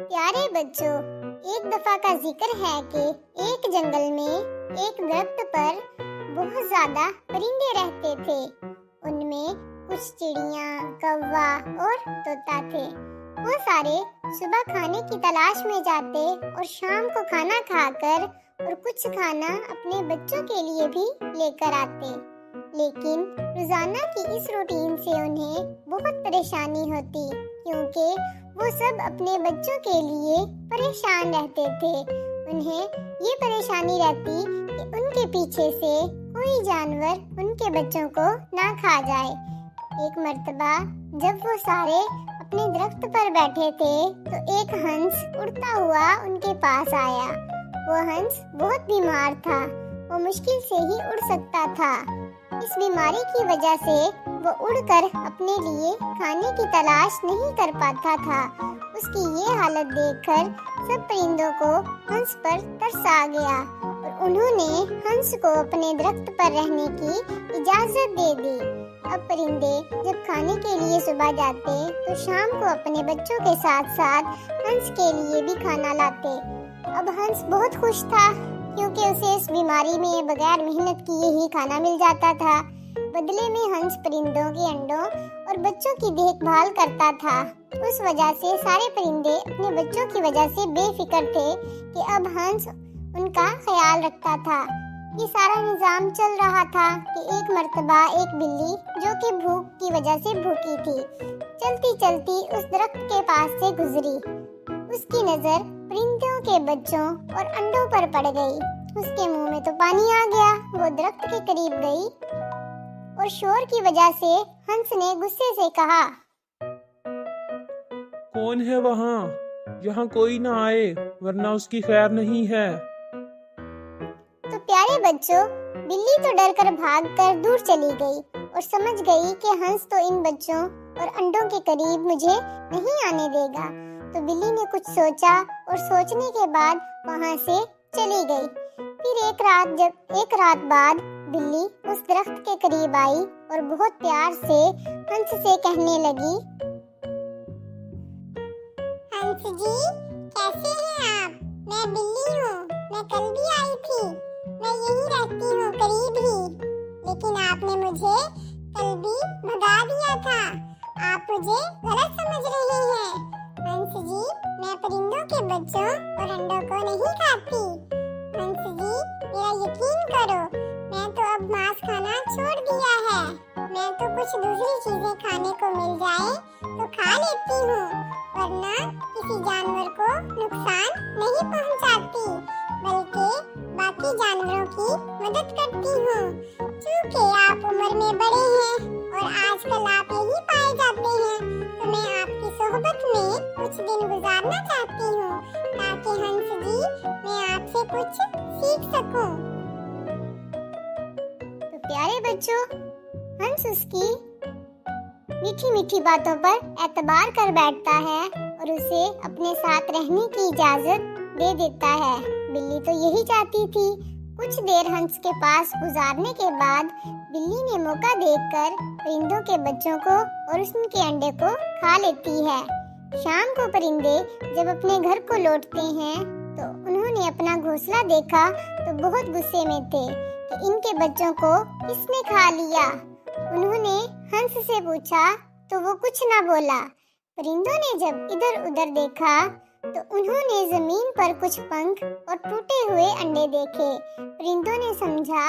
प्यारे बच्चों, एक दफा का जिक्र है कि एक जंगल में एक दरख्त पर बहुत ज्यादा परिंदे रहते थे। उनमें कुछ चिड़िया, कौवा और तोता थे। वो सारे सुबह खाने की तलाश में जाते और शाम को खाना खाकर और कुछ खाना अपने बच्चों के लिए भी लेकर आते। लेकिन रोजाना की इस रूटीन से उन्हें बहुत परेशानी होती, क्योंकि वो सब अपने बच्चों के लिए परेशान रहते थे। उन्हें ये परेशानी रहती कि उनके पीछे से कोई जानवर उनके बच्चों को ना खा जाए। एक मर्तबा जब वो सारे अपने दरख्त पर बैठे थे तो एक हंस उड़ता हुआ उनके पास आया। वो हंस बहुत बीमार था, वो मुश्किल से ही उड़ सकता था। इस बीमारी की वजह से वो उड़कर अपने लिए खाने की तलाश नहीं कर पाता था। उसकी ये हालत देखकर सब परिंदों को हंस पर तरस आ गया और उन्होंने हंस को अपने दरख्त पर रहने की इजाजत दे दी। अब परिंदे जब खाने के लिए सुबह जाते तो शाम को अपने बच्चों के साथ साथ हंस के लिए भी खाना लाते। अब हंस बहुत खुश था, क्योंकि उसे इस बीमारी में बगैर मेहनत किए ही खाना मिल जाता था। बदले में हंस परिंदों के अंडों और बच्चों की देखभाल करता था। उस वजह से सारे परिंदे अपने बच्चों की वजह से बेफिक्र थे कि अब हंस उनका ख्याल रखता था। ये सारा निजाम चल रहा था कि एक मर्तबा एक बिल्ली, जो कि भूख की वजह से भूखी थी, चलती चलती उस दरख्त के पास से गुजरी। उसकी नजर परिंदों के बच्चों और अंडों पर पड़ गई। उसके मुंह में तो पानी आ गया। वो दरख्त के करीब गई और शोर की वजह से हंस ने गुस्से से कहा, कौन है वहाँ? यहाँ कोई ना आए, वरना उसकी खैर नहीं है। तो प्यारे बच्चों, बिल्ली तो डरकर भागकर दूर चली गई और समझ गई कि हंस तो इन बच्चों और अंडों के करीब मुझे नहीं आने देगा। तो बिल्ली ने कुछ सोचा और सोचने के बाद वहाँ से चली गई। फिर एक रात बाद बिल्ली उस दरख्त के करीब आई और बहुत प्यार से हंस से कहने लगी, हंस जी, कैसे हैं आप? मैं बिल्ली हूँ। मैं कल भी आई थी। मैं यहीं रहती हूँ, करीब ही। लेकिन आपने मुझे कल भी भगा दिया था। आप मुझे गलत समझ रहे हैं। हंस जी, मैं परिंदों के बच्चों और अंडों को नहीं खाती। हंस जी, मेरा यकीन करो, मैं तो अब मांस खाना छोड़ दिया है। मैं तो कुछ दूसरी चीजें खाने को मिल जाए तो खा लेती हूँ, वरना किसी जानवर को नुकसान नहीं पहुँचाती, बल्कि बाकी जानवरों की मदद करती हूँ। क्योंकि आप उम्र में बड़े हैं और आजकल आप यही पाए जाते हैं, तो मैं आपकी सोहबत में कुछ दिन गुजारना चाहती हूँ, ताकि हंस जी मैं आपसे कुछ सीख सकूं। तो प्यारे बच्चों, हंस उसकी मीठी मीठी बातों पर एतबार कर बैठता है और उसे अपने साथ रहने की इजाजत दे देता है। बिल्ली तो यही चाहती थी। कुछ देर हंस के पास गुजारने के बाद बिल्ली ने मौका देखकर परिंदों के बच्चों को और उनके अंडे को खा लेती है। शाम को परिंदे जब अपने घर को लौटते हैं तो उन्होंने अपना घोंसला देखा तो बहुत गुस्से में थे कि इनके बच्चों को किसने खा लिया। उन्होंने हंस से पूछा तो वो कुछ ना बोला। परिंदों ने जब इधर उधर देखा तो उन्होंने जमीन पर कुछ पंख और टूटे हुए अंडे देखे। परिंदों ने समझा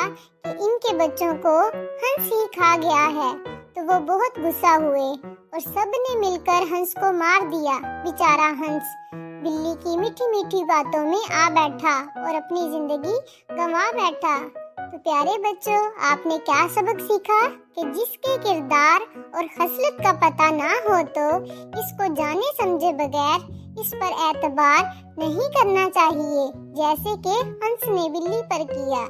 कि इनके बच्चों को हंस ही खा गया है, तो वो बहुत गुस्सा हुए और सब ने मिलकर हंस को मार दिया। बेचारा हंस बिल्ली की मीठी मीठी बातों में आ बैठा और अपनी जिंदगी गंवा बैठा। तो प्यारे बच्चों, आपने क्या सबक सीखा कि जिसके किरदार और खसलत का पता ना हो तो इसको जाने समझे बगैर इस पर एतबार नहीं करना चाहिए, जैसे कि हंस ने बिल्ली पर किया।